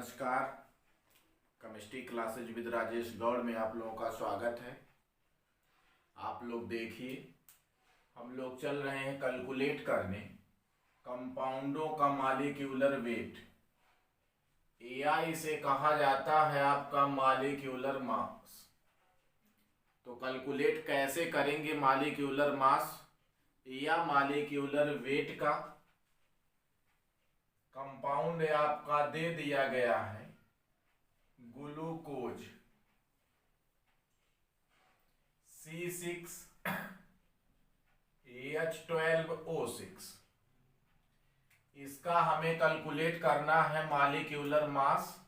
नमस्कार। Chemistry classes with Rajesh Gaur में आप लोगों का स्वागत है। आप लोग देखिए, हम लोग चल रहे हैं कैलकुलेट करने कंपाउंडों का मॉलिक्यूलर वेट। AI इसे कहा जाता है आपका मॉलिक्यूलर मास। तो कैलकुलेट कैसे करेंगे मॉलिक्यूलर मास या मॉलिक्यूलर वेट का। कंपाउंड आपका दे दिया गया है ग्लूकोज C6H12O6। इसका हमें कैलकुलेट करना है मॉलिक्यूलर मास।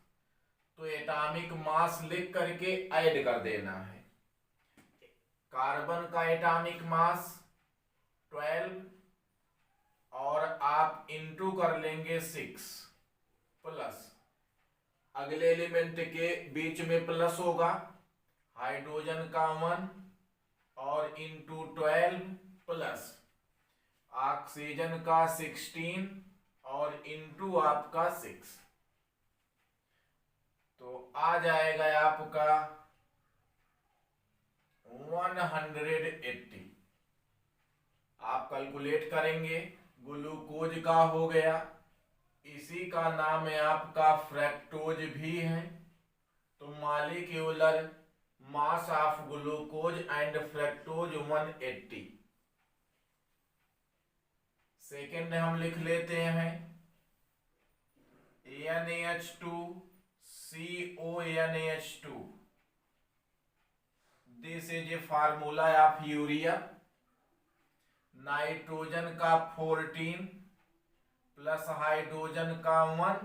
तो एटॉमिक मास लिख करके ऐड कर देना है। कार्बन का एटॉमिक मास 12 और आप इंटू कर लेंगे 6 प्लस अगले एलिमेंट के बीच में प्लस होगा हाइड्रोजन का 1 और इंटू 12 प्लस ऑक्सीजन का 16 और इंटू आपका 6। तो आ जाएगा आपका 180। आप कैलकुलेट करेंगे, ग्लूकोज का हो गया, इसी का नाम है आपका फ्रैक्टोज भी है। तो molecular mass of glucose and fructose 180। Second हम लिख लेते हैं NH2CONH2। This is a formula of urea. Nitrogen का 14 प्लस हाइड्रोजन का 1,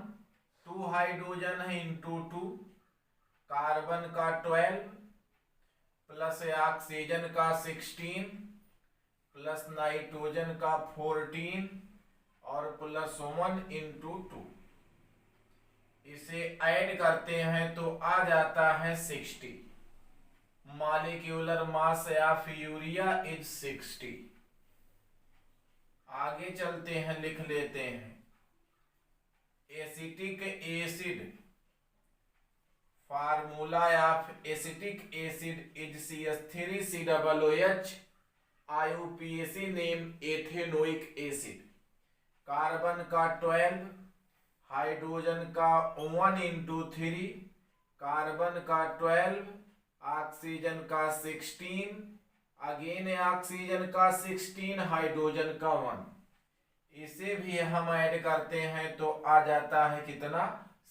2 हाइड्रोजन है इंटू 2, कार्बन का 12 प्लस ऑक्सीजन का 16 प्लस नाइट्रोजन का 14 और प्लस 1 इंटू 2। इसे ऐड करते हैं तो आ जाता है 60। Molecular mass of urea is 60। आगे चलते हैं, लिख लेते हैं acetic acid. Formula of acetic acid is CH3COOH IUPAC name ethanoic acid. Carbon का 12, हाइड्रोजन का 1 इंटू 3, कार्बन का 12, ऑक्सीजन का 16, अगेन ऑक्सीजन का 16, हाइड्रोजन का 1। इसे भी हम ऐड करते हैं तो आ जाता है कितना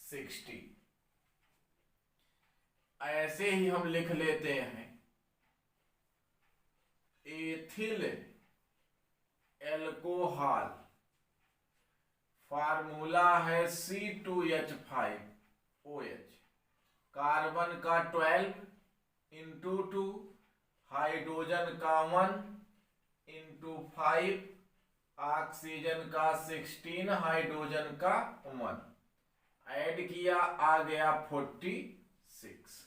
60। ऐसे ही हम लिख लेते हैं एथिल एल्कोहल। फार्मूला है C2H5OH। कार्बन का 12 इंटू 2, हाइड्रोजन का 1 इंटू 5, ऑक्सीजन का 16, हाइड्रोजन का 1। ऐड किया, आ गया 46।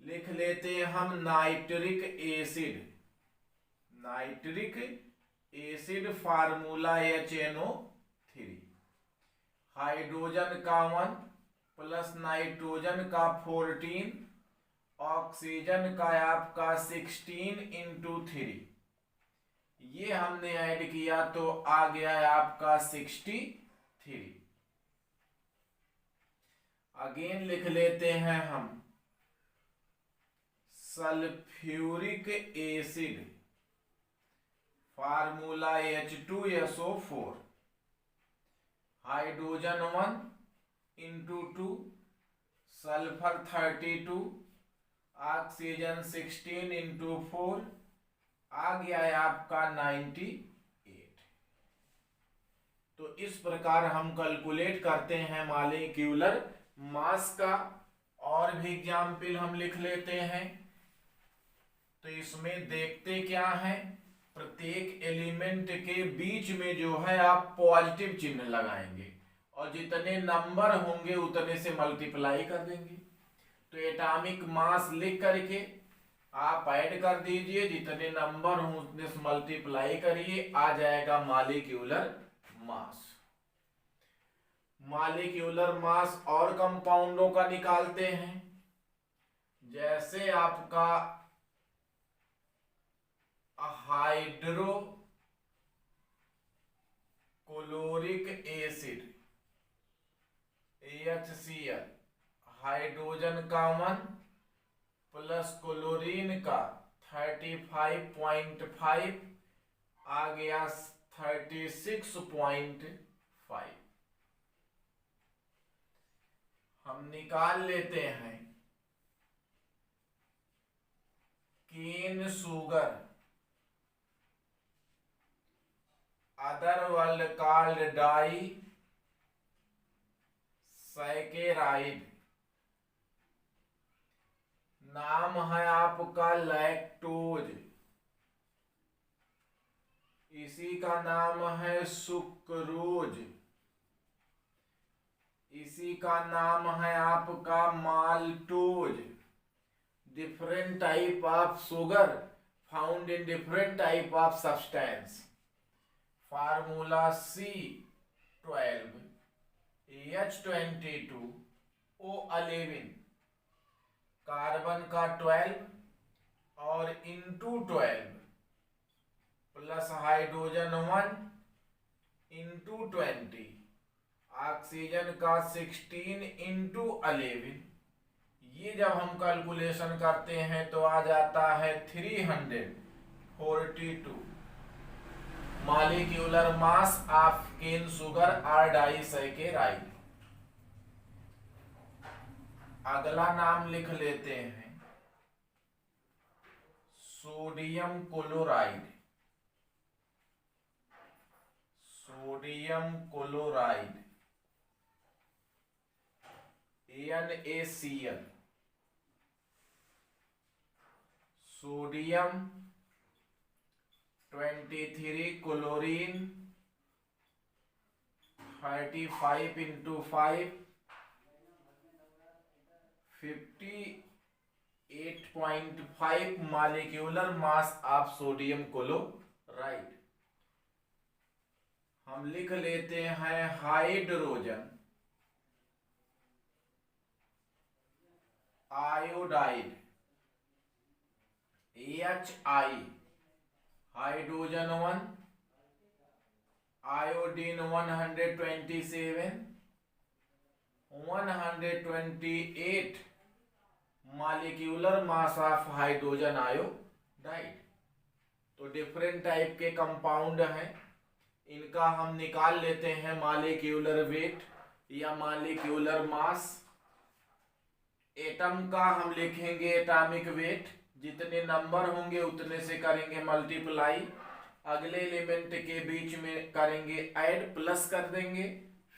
लिख लेते हैं हम nitric acid. Nitric acid formula HNO3। Hydrogen का 1 प्लस नाइट्रोजन का 14, ऑक्सीजन का आपका 16 इंटू 3। ये हमने ऐड किया तो आ गया आपका 63। अगेन लिख लेते हैं हम sulphuric acid. Formula H2SO4। Hydrogen 1 into 2, sulphur 32, oxygen 16 into 4, आ गया है आपका 98। तो इस प्रकार हम कैलकुलेट करते हैं मॉलिक्यूलर मास का। और भी एग्जाम्पल हम लिख लेते हैं। तो इसमें देखते क्या है, प्रत्येक एलिमेंट के बीच में जो है आप पॉजिटिव चिन्ह लगाएंगे और जितने नंबर होंगे उतने से मल्टीप्लाई कर देंगे। तो एटॉमिक मास लिख करके आप ऐड कर दीजिए, जितने नंबर हों उतने से मल्टीप्लाई करिए, आ जाएगा मॉलिक्यूलर मास। मॉलिक्यूलर मास और कंपाउंडों का निकालते हैं। जैसे आपका हाइड्रोक्लोरिक एसिड HCl, हाइड्रोजन का 1 प्लस क्लोरीन का 35.5 आ गया 36.5। हम निकाल लेते हैं cane sugar, other world called disaccharide, नाम है आपका लैक्टोज, इसी का नाम है सुक्रोज, इसी का नाम है आपका maltose. Different type of sugar found in different type of substance. Formula C12 H22 O11, carbon का 12 और into 12 plus hydrogen 1 into 20, oxygen का 16 इंटू 11। ये जब हम कैलकुलेशन करते हैं तो आ जाता है 342 molecular mass of cane sugar और डाइसैकेराइड। अगला नाम लिख लेते हैं sodium chloride, sodium chloride NaCl, sodium 23 chlorine 35 into 5 58.5 molecular mass of sodium chloride. हम लिख लेते हैं hydrogen iodide HI, hydrogen 1 iodine 127 128 molecular mass of hydrogen iodide. तो डिफरेंट टाइप के कंपाउंड हैं, इनका हम निकाल लेते हैं मॉलिक्यूलर वेट या मॉलिक्यूलर मास। एटम का हम लिखेंगे एटॉमिक वेट, जितने नंबर होंगे उतने से करेंगे मल्टीप्लाई, अगले एलिमेंट के बीच में करेंगे ऐड प्लस कर देंगे,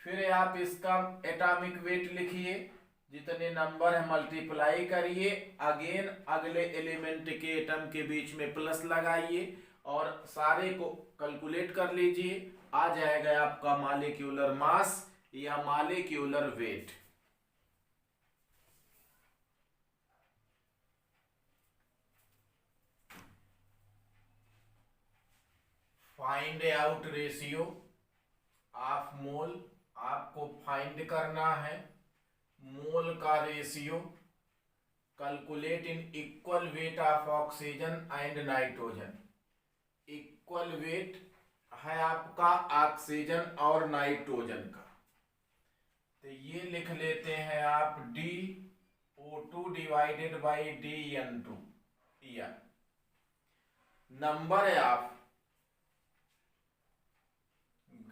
फिर आप इसका एटॉमिक वेट लिखिए, जितने नंबर है मल्टीप्लाई करिए, अगेन अगले एलिमेंट के एटम के बीच में प्लस लगाइए और सारे को कैलकुलेट कर लीजिए, आ जाएगा आपका मॉलिक्यूलर मास या molecular weight. Find out ratio of mole, आपको फाइंड करना है मोल का ratio. Calculate in equal weight of oxygen and nitrogen. Equal weight है आपका ऑक्सीजन और नाइट्रोजन का, तो ये लिख लेते हैं आप DO2 डिवाइडेड बाई DN2 या number of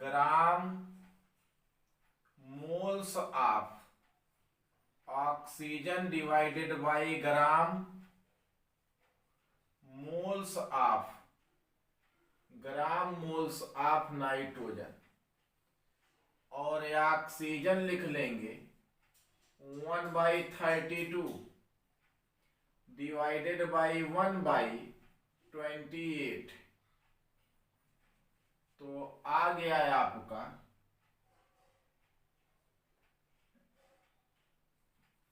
gram moles of oxygen divided by gram moles of nitrogen, और ऑक्सीजन लिख लेंगे 1/32 डिवाइडेड बाई 1/28, तो आ गया है आपका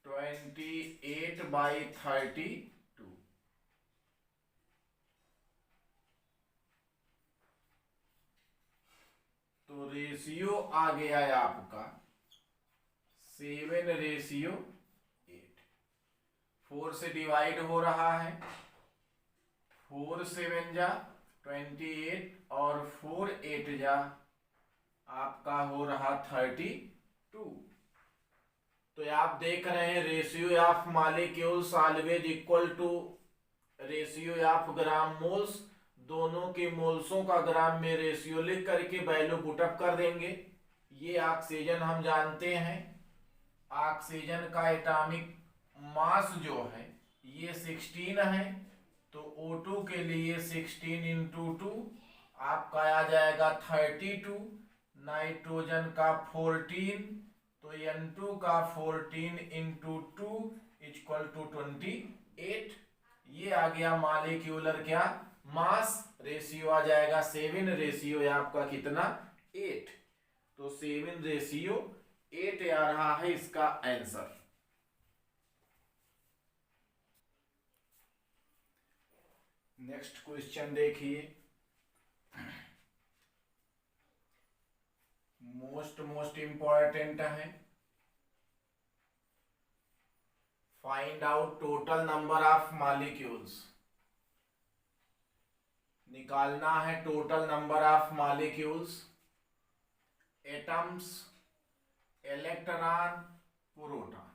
28/32। तो रेशियो आ गया है आपका 7:8। 4 से डिवाइड हो रहा है, 4 7 जा 28 और 4 8 जा आपका हो रहा 32। तो आप देख रहे हैं ratio of molecules always equal to ratio of gram moles. दोनों के मोल्सों का ग्राम में रेशियो लिख करके वैल्यू पुटअप कर देंगे। ये ऑक्सीजन हम जानते हैं, ऑक्सीजन का एटॉमिक मास जो है ये 16 है, तो O2 के लिए 16 इंटू 2 आपका आ जाएगा 32, नाइट्रोजन का 14, तो N2 का 14 इंटू 2 इक्वल टू 28। ये आ गया मॉलिक्यूलर क्या मास। रेशियो आ जाएगा 7, रेशियो आपका कितना 8, तो 7:8 आ रहा है इसका आंसर। नेक्स्ट क्वेश्चन देखिए, मोस्ट इंपॉर्टेंट है। Find out total number of molecules. निकालना है total number of molecules, atoms, electron, proton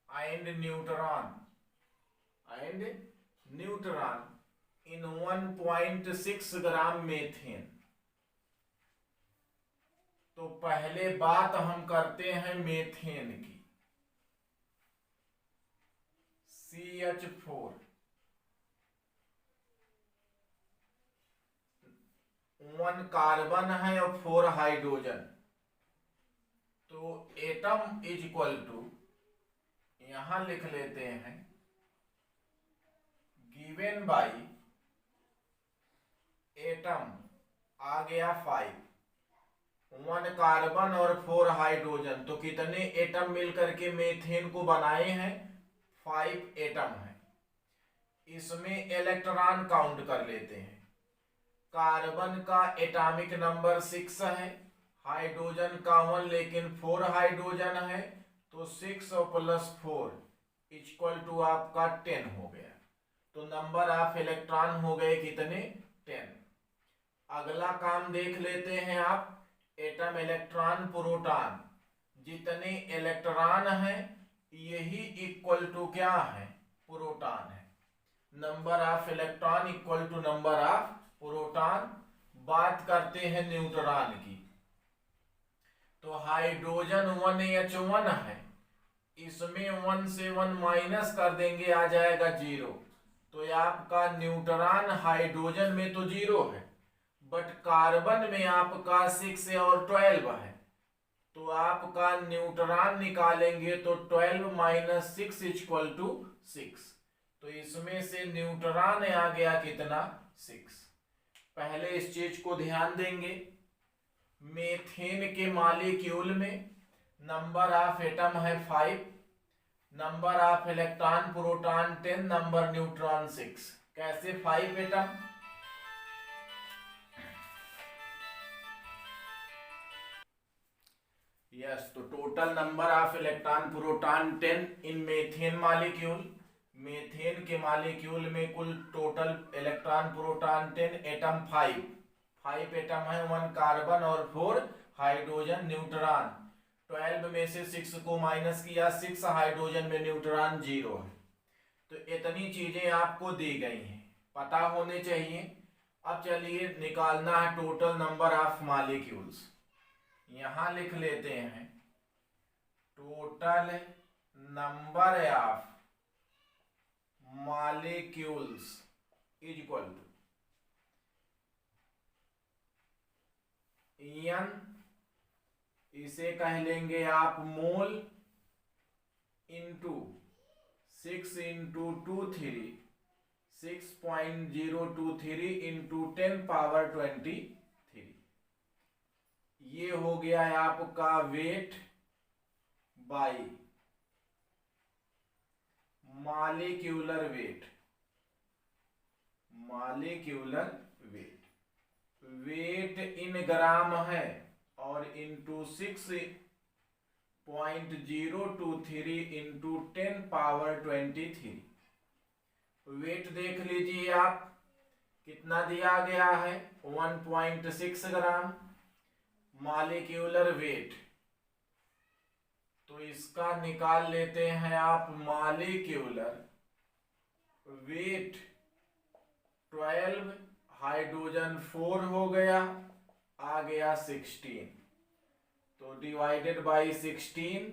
and neutron in 1.6 gram methane. तो पहले बात हम करते हैं मीथेन की। CH4 1 कार्बन है और 4 हाइड्रोजन, तो एटम इज इक्वल टू, यहां लिख लेते हैं गिवन बाय एटम आ गया 5, 1 कार्बन और 4 हाइड्रोजन, तो कितने एटम मिलकर के मीथेन को बनाए हैं 5 एटम है। इसमें इलेक्ट्रॉन काउंट कर लेते हैं। कार्बन का एटॉमिक नंबर 6 है, हाइड्रोजन का 1 लेकिन 4 हाइड्रोजन है, तो 6 और प्लस 4 इक्वल टू आपका 10 हो गया। तो नंबर ऑफ इलेक्ट्रॉन हो गए कितने 10। अगला काम देख लेते हैं आप, एटम, इलेक्ट्रॉन, प्रोटॉन। जितने इलेक्ट्रॉन है यही इक्वल टू क्या है प्रोटॉन है। Number of electron equal to number of proton. बात करते हैं न्यूट्रॉन की, तो हाइड्रोजन 1H1 है, इसमें 1 से 1 माइनस कर देंगे आ जाएगा 0। तो आपका न्यूट्रॉन हाइड्रोजन में तो 0 है, बट कार्बन में आपका 6 और 12 है, तो आपका न्यूट्रॉन निकालेंगे तो 12 माइनस 6 इक्वल टू 6। तो इसमें से न्यूट्रॉन आ गया कितना 6। पहले इस चीज को ध्यान देंगे, मीथेन के मॉलिक्यूल में नंबर ऑफ एटम है 5, number of electron proton 10, number neutron 6। कैसे 5 एटम, यस, तो total number of electron proton 10 in methane molecule. Methane के मॉलिक्यूल में कुल total electron proton 10, atom 5 atom है, 1 कार्बन और 4 हाइड्रोजन। न्यूट्रॉन 12 में से 6 को माइनस किया, 6 हाइड्रोजन में न्यूट्रॉन 0 है। तो इतनी चीजें आपको दी गई हैं, पता होने चाहिए। अब चलिए निकालना है टोटल नंबर ऑफ मॉलिक्यूल्स। यहां लिख लेते हैं total number of molecules is equal to n, इसे कह लेंगे आप mole, into 6 into 2 3, 6.023 into 10 power 23। ये हो गया है आपका weight by molecular weight. Molecular weight in gram है और इंटू 6 0.023 इंटू 10 पावर 23। वेट देख लीजिए आप, कितना दिया गया है 1.6 ग्राम मॉलिक्यूलर वेट। तो इसका निकाल लेते हैं आप मॉलिक्यूलर वेट 12, हाइड्रोजन 4 हो गया, आ गया 16। तो डिवाइडेड बाई 16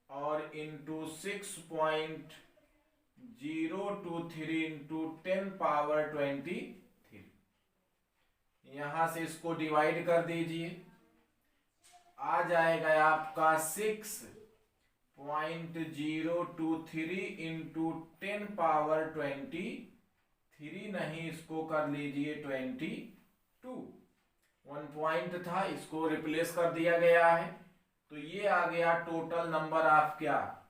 और इंटू 6.023 इंटू 10 पावर 23। यहां से इसको डिवाइड कर दीजिए, आ जाएगा आपका 6.023 इंटू 10 पावर 23, नहीं इसको कर लीजिए 22। 1 पॉइंट था, इसको रिप्लेस कर दिया गया है। तो ये आ गया टोटल नंबर ऑफ क्या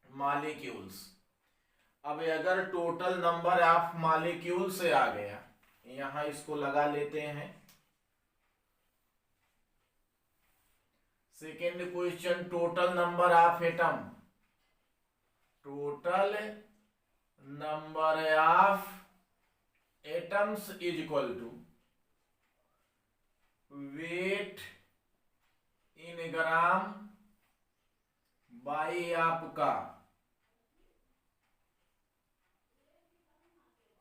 मॉलिक्यूल्स। अब अगर टोटल नंबर ऑफ मॉलिक्यूल से आ गया, यहां इसको लगा लेते हैं। Second question, total number of atom. Total number of atoms is equal to weight in gram by आपका,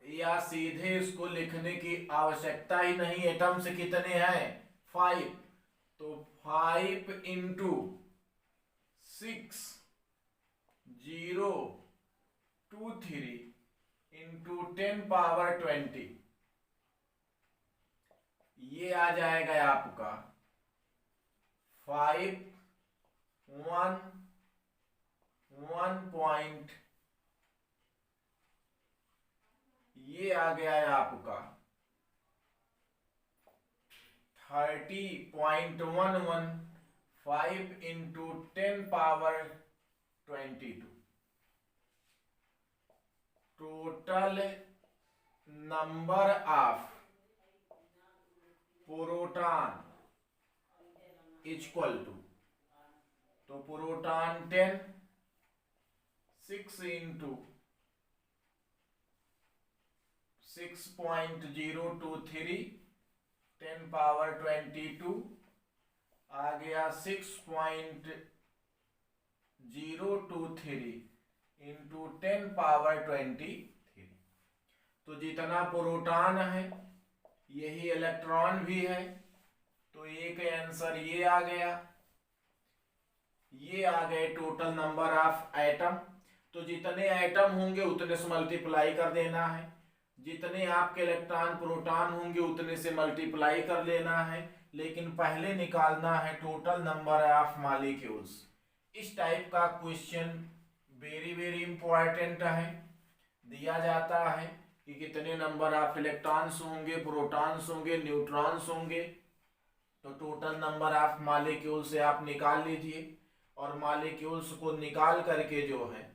या सीधे इसको लिखने की आवश्यकता ही नहीं। एटम्स कितने हैं 5, तो 5 इंटू 6.023 इंटू 10 पावर 20, ये आ जाएगा आपका 1 ये आ गया है आपका 30.115 into 10 power 22। Total number of proton equal to, तो प्रोटॉन 10, 6 इंटू 6.023 10 पावर 22, आ गया 6.023 इंटू 10 पावर 23। तो जितना प्रोटॉन है यही इलेक्ट्रॉन भी है, तो एक आंसर ये आ गया। ये आ गए टोटल नंबर ऑफ एटम। तो जितने एटम होंगे उतने से मल्टीप्लाई कर देना है, जितने आपके इलेक्ट्रॉन प्रोटॉन होंगे उतने से मल्टीप्लाई कर लेना है, लेकिन पहले निकालना है टोटल नंबर ऑफ मॉलिक्यूल्स। इस टाइप का क्वेश्चन वेरी वेरी इंपॉर्टेंट है। दिया जाता है कि कितने नंबर ऑफ इलेक्ट्रॉन्स होंगे, प्रोटॉन्स होंगे, न्यूट्रॉन्स होंगे, तो टोटल नंबर ऑफ मॉलिक्यूल से आप निकाल लीजिए, और मॉलिक्यूल्स को निकाल करके जो है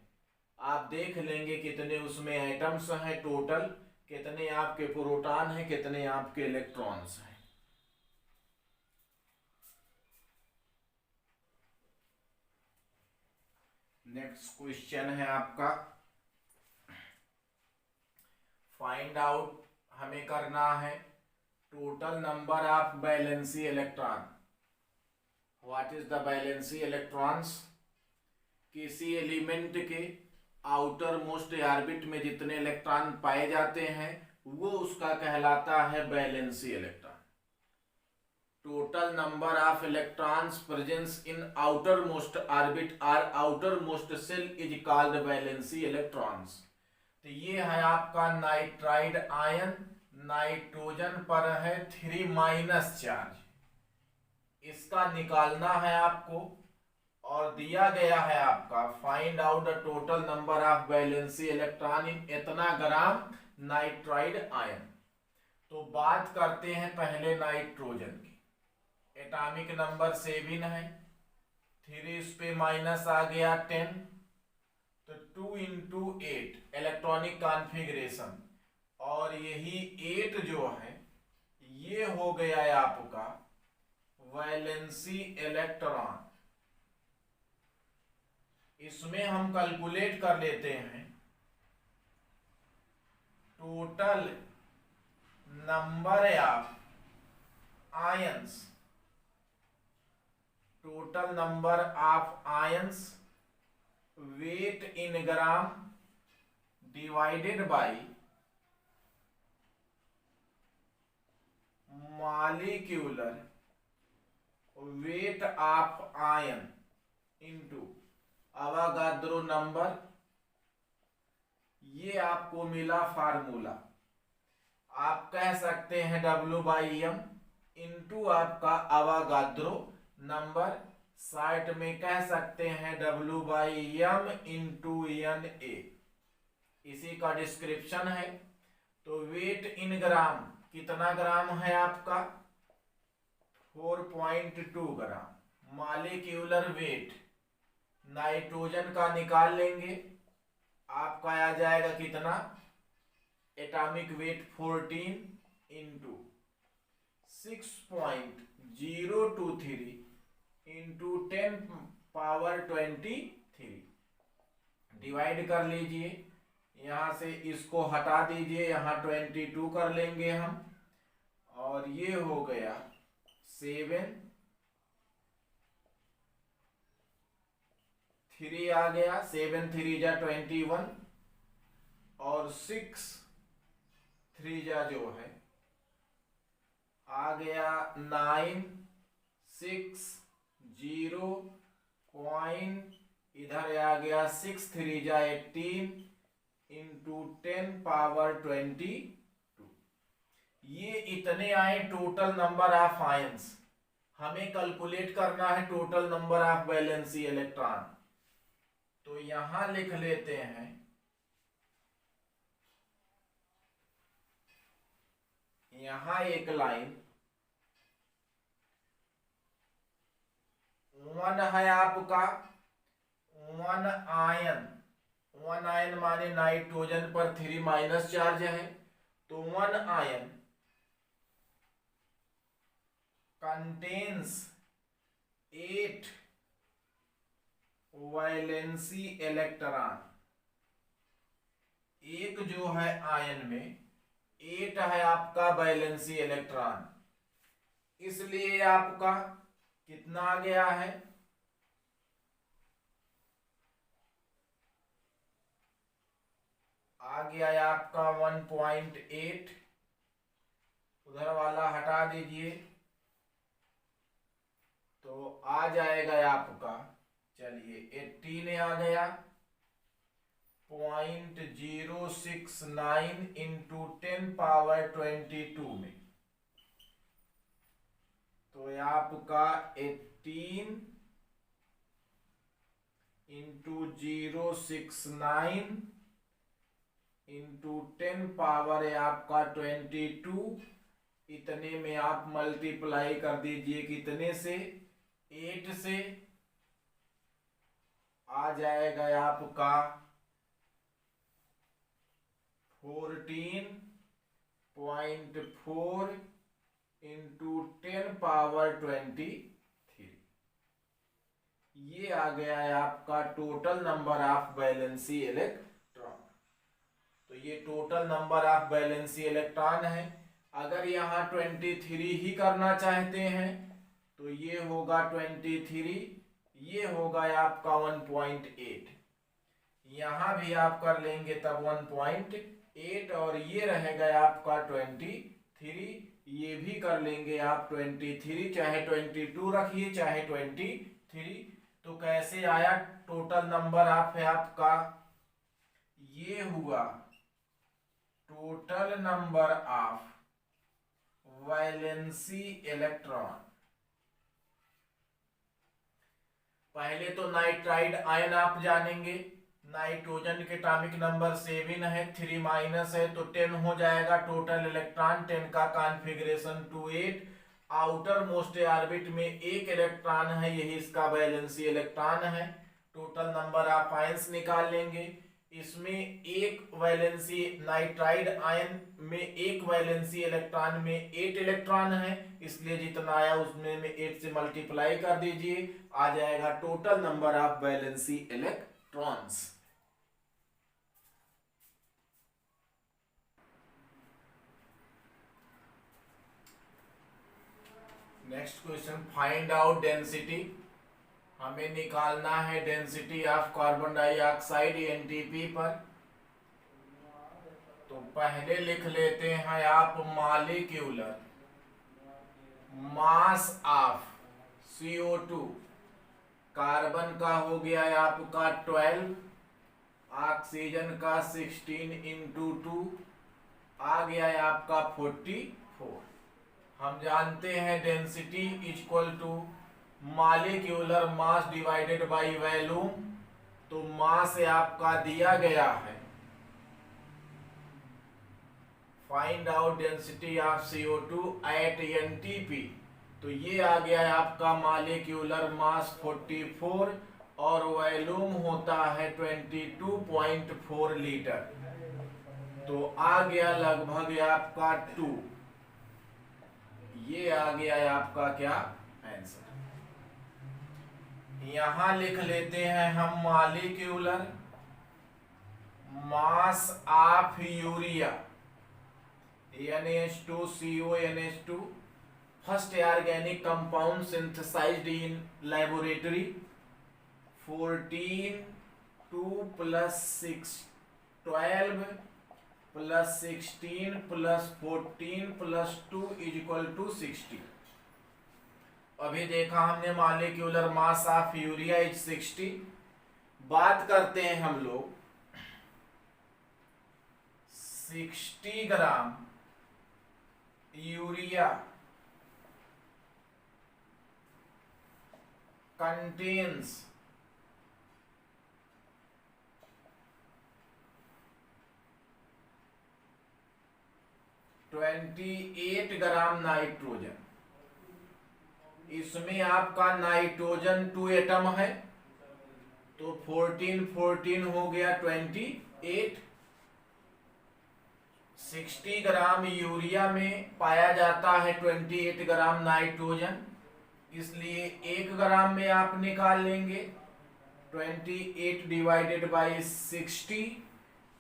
आप देख लेंगे कितने उसमें एटम्स हैं, टोटल कितने आपके प्रोटॉन हैं, कितने आपके इलेक्ट्रॉन्स हैं। नेक्स्ट क्वेश्चन है आपका, फाइंड आउट हमें करना है total number of valency electron. What is the valency electrons? किसी एलिमेंट के आउटर मोस्ट ऑर्बिट में जितने इलेक्ट्रॉन पाए जाते हैं वो उसका कहलाता है valency electron. Total number of electrons presence in outer most orbit और outer most shell is called valency electrons. तो ये है आपका नाइट्राइड आयन, नाइट्रोजन पर है 3- चार्ज, इसका निकालना है आपको, और दिया गया है आपका find out the total number of valency electron in इतना ग्राम नाइट्राइड आयन। तो बात करते हैं पहले नाइट्रोजन की। एटॉमिक नंबर 7 है, 3 इस पे माइनस आ गया 10, तो 2 इंटू 8 इलेक्ट्रॉनिक कॉन्फ़िगरेशन, और यही 8 जो है ये हो गया है आपका वैलेंसी इलेक्ट्रॉन। इसमें हम कैलकुलेट कर लेते हैं total number of ions, total number of ions weight in gram divided by molecular weight of ion into Avogadro number. ये आपको मिला फार्मूला। आप कह सकते हैं W/m इंटू आपका अवागाद्रो नंबर, साइड में कह सकते हैं W/m इंटू Na। इसी का डिस्क्रिप्शन है। तो वेट इन ग्राम कितना ग्राम है आपका 4.2 ग्राम। मॉलिक्यूलर वेट नाइट्रोजन का निकाल लेंगे, आपका आ जाएगा कितना atomic weight 14 into 6.023 into 10 power 23। Divide कर लीजिए, यहां से इसको हटा दीजिए, यहां 22 कर लेंगे हम, और ये हो गया 7 3 आ गया, 7 3 जा 21 और 6 3 जा जो है आ गया 9 6 0 पॉइंट, इधर आ गया 6 3 जा 18 इंटू 10 पावर 22। ये इतने आए टोटल नंबर ऑफ आयंस। हमें कैलकुलेट करना है total number of valency electron. तो यहां लिख लेते हैं यहां एक लाइन 1 है आपका 1 आयन। 1 आयन माने नाइट्रोजन पर 3 माइनस चार्ज है, तो 1 आयन कंटेन्स 8 वैलेंसी इलेक्ट्रॉन। एक जो है आयन में 8 है आपका वैलेंसी इलेक्ट्रॉन, इसलिए आपका कितना आ गया है आ गया है आपका 1.8। उधर वाला हटा दीजिए तो आ जाएगा आपका, चलिए 18 आ गया 0.069 इंटू 10 पावर 22 में, तो आपका 18 इंटू 069 इंटू 10 पावर है आपका 22। इतने में आप मल्टीप्लाई कर दीजिए कितने से 8 से, आ जाएगा आपका 14.4 इंटू 10 पावर 23। ये आ गया है आपका total number of valency electron. तो ये total number of valency electron है। अगर यहाँ 23 ही करना चाहते हैं तो ये होगा 23, ये होगा आपका 1.8, यहां भी आप कर लेंगे तब 1.8, और ये रहेगा आपका 23, ये भी कर लेंगे आप 23, चाहे 22 रखिए चाहे 23। तो कैसे आया टोटल नंबर ऑफ है आपका, ये हुआ total number of valency electron. पहले तो नाइट्राइड आयन आप जानेंगे, नाइट्रोजन के एटॉमिक नंबर 7 है, 3 माइनस है तो 10 हो जाएगा टोटल इलेक्ट्रॉन। 10 का कॉन्फ़िगरेशन 28, आउटर मोस्ट ऑर्बिट में एक इलेक्ट्रॉन है, यही इसका वैलेंसी इलेक्ट्रॉन है। टोटल नंबर ऑफ आयंस निकाल लेंगे। इसमें एक वैलेंसी नाइट्राइड आयन में एक वैलेंसी इलेक्ट्रॉन में 8 इलेक्ट्रॉन है, इसलिए जितना आया उसमें में 8 से मल्टीप्लाई कर दीजिए, आ जाएगा total number of valency electrons. Next question, find out density. हमें निकालना है density of carbon dioxide NTP पर। तो पहले लिख लेते हैं आप molecular mass of CO2। Carbon का हो गया है आपका 12, ऑक्सीजन का 16 इंटू 2 आ गया है आपका 44। हम जानते हैं density equal to molecular mass divided by volume. तो मास आपका दिया गया है, find out density of CO2 at NTP। तो ये आ गया है आपका मॉलिक्यूलर मास 44 और वॉल्यूम होता है 22.4 लीटर। तो आ गया लगभग आपका 2। ये आ गया है आपका क्या आंसर। यहां लिख लेते हैं हम molecular mass of urea NH2CO first organic compound synthesized in laboratory 14 2 + 6 12 + 16 + 14 + 2 = 60। अभी देखा हमने molecular mass of urea is 60। बात करते हैं हम लोग 60 gram urea contains 28 gram nitrogen. इसमें आपका नाइट्रोजन 2 एटम है, तो 14 14 हो गया 28। 60 ग्राम यूरिया में पाया जाता है 28 ग्राम नाइट्रोजन, इसलिए 1 ग्राम में आप निकाल लेंगे 28 डिवाइडेड बाई 60।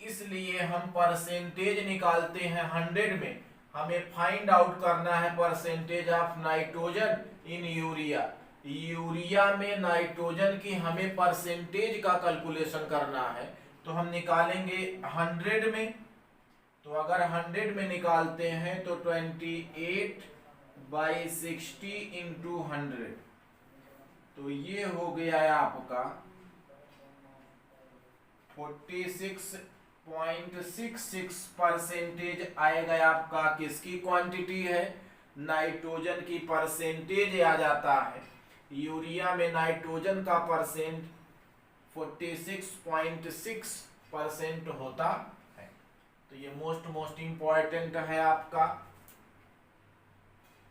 इसलिए हम परसेंटेज निकालते हैं 100 में। हमें फाइंड आउट करना है percentage of nitrogen in urea. Urea में नाइट्रोजन की हमें परसेंटेज का कैलकुलेशन करना है, तो हम निकालेंगे 100 में। तो अगर 100 में निकालते हैं तो 28/60 इंटू 100, तो ये हो गया है आपका 46.66% आएगा आपका। किसकी क्वांटिटी है? नाइट्रोजन की परसेंटेज आ जाता है। यूरिया में नाइट्रोजन का परसेंट 46.6% होता है। तो ये मोस्ट इंपॉर्टेंट है आपका।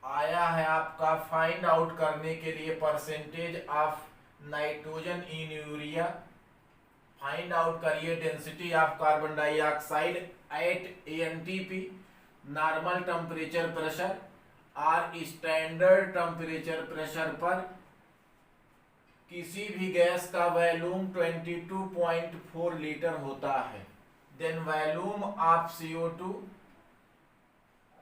आया है आपका फाइंड आउट करने के लिए percentage of nitrogen in urea. Find out करिए density of carbon dioxide at ANTP। Normal temperature pressure और स्टैंडर्ड टेम्परेचर प्रेशर पर किसी भी गैस का वॉल्यूम 22.4 लीटर होता है। Then volume of CO2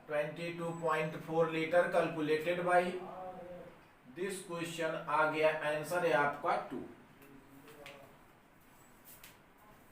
22.4 litre calculated by this question. आ गया आंसर है आपका 2।